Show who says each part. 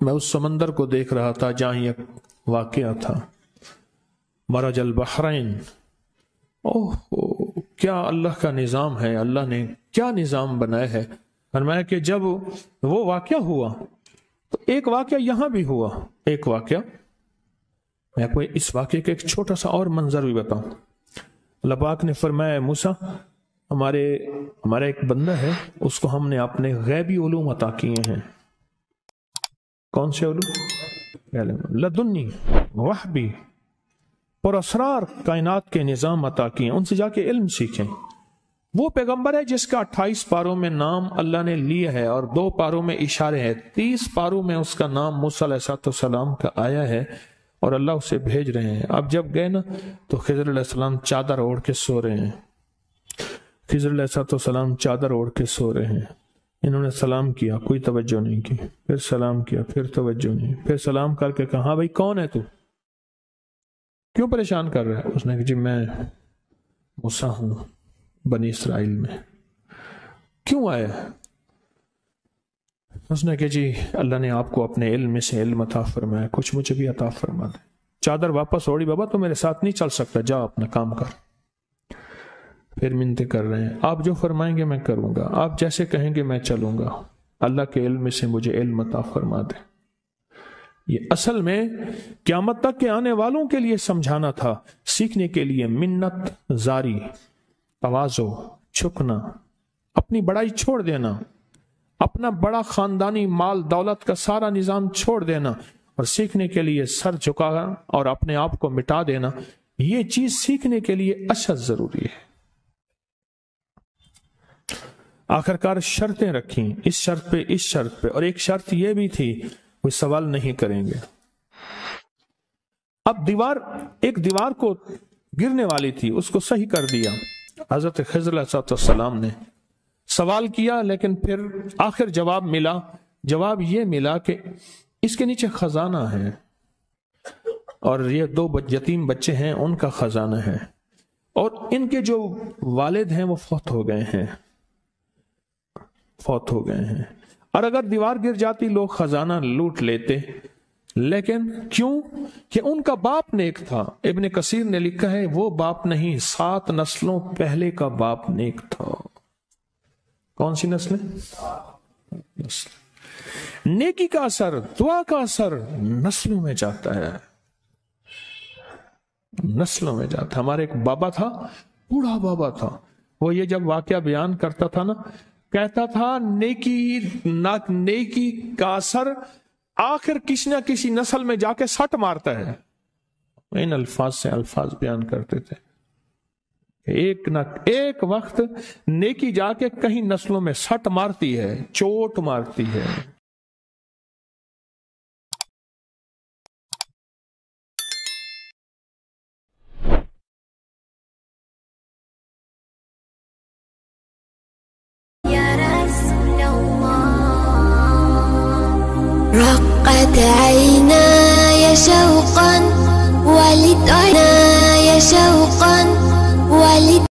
Speaker 1: میں اس سمندر کو دیکھ رہا تھا جہاں یہ واقعہ تھا، مرج البحرین۔ اوہ کیا اللہ کا نظام ہے، اللہ نے کیا نظام بنایا ہے۔ فرمایا کہ جب وہ واقعہ ہوا تو ایک واقعہ یہاں بھی ہوا، ایک واقعہ، میں کوئی اس واقعے کا ایک چھوٹا سا اور منظر بھی بتاؤں۔ اللہ پاک نے فرمایا موسیٰ ہمارا ایک بندہ ہے، اس کو ہم نے اپنے غیبی علوم عطا کیے ہیں۔ کون سے علوم؟ لدنی وحبی، پر اسرار کائنات کے نظام عطا کیے، ان سے جا کے علم سیکھیں۔ وہ پیغمبر ہے جس کا 28 پاروں میں نام اللہ نے لیا ہے اور 2 پاروں میں اشارے ہیں، 30 پاروں میں اس کا نام موسیٰ علیہ السلام کا آیا ہے اور اللہ اسے بھیج رہے ہیں۔ اب جب گئے نا تو خضر علیہ السلام چادر اوڑھ کے سو رہے ہیں، خضر علیہ السلام چادر اوڑھ کے سو رہے ہیں۔ انہوں نے سلام کیا، کوئی توجہ نہیں کی، پھر سلام کیا، پھر توجہ نہیں، پھر سلام کر کے کہا ہاں بھائی کون ہے تو، کیوں پریشان کر رہا ہے؟ اس نے کہا جی میں موسیٰ ہوں بنی اسرائیل میں۔ کیوں آیا؟ اس نے کہا جی اللہ نے آپ کو اپنے علم میں سے علم عطا فرمایا، کچھ مجھے بھی عطا فرما دے۔ چادر واپس اوڑی، بابا تو میرے ساتھ نہیں چل سکتا، جا اپنا کام کر۔ پھر منتیں کر رہے ہیں، آپ جو فرمائیں گے میں کروں گا، آپ جیسے کہیں گے میں چلوں گا، اللہ کے علم میں سے مجھے علم عطا فرما دے۔ یہ اصل میں قیامت تک کے آنے والوں کے لیے سمجھانا تھا، سیکھنے کے لیے منت زاری، تواضع، جھکنا، اپنی بڑائی چھوڑ دینا، اپنا بڑا خاندانی مال دولت کا سارا نظام چھوڑ دینا اور سیکھنے کے لیے سر جھکانا اور اپنے آپ کو مٹا دینا، یہ چیز سیکھنے کے لیے اشد ضروری ہے۔ آخرکار شرطیں رکھیں، اس شرط پہ اس شرط پہ، اور ایک شرط یہ بھی تھی کوئی سوال نہیں کریں گے۔ اب ایک دیوار کو گرنے والی تھی، اس کو صحیح کر دیا۔ حضرت خضر علیہ السلام نے سوال کیا لیکن پھر آخر جواب یہ ملا کہ اس کے نیچے خزانہ ہے اور یہ 2 یتیم بچے ہیں، ان کا خزانہ ہے، اور ان کے جو والد ہیں وہ فوت ہو گئے ہیں، اور اگر دیوار گر جاتی لوگ خزانہ لوٹ لیتے، لیکن کیوں؟ کہ ان کا باپ نیک تھا۔ ابن کثیر نے لکھا ہے وہ باپ نہیں، 7 نسلوں پہلے کا باپ نیک تھا۔ کون سی نسلیں؟ نیکی کا اثر، دعا کا اثر نسلوں میں جاتا ہے، نسلوں میں جاتا۔ ہمارے ایک بابا تھا، بوڑھا بابا تھا، وہ یہ جب واقعہ بیان کرتا تھا نا، کہتا تھا نیکی کا اثر آخر کسی نہ کسی نسل میں جا کے سٹ مارتا ہے۔ ان الفاظ سے الفاظ بیان کرتے تھے، ایک نہ ایک وقت نیکی جا کے کہیں نسلوں میں سٹ مارتی ہے، چوٹ مارتی ہے۔
Speaker 2: رقت عيناي شوقا ولد عيناي شوقا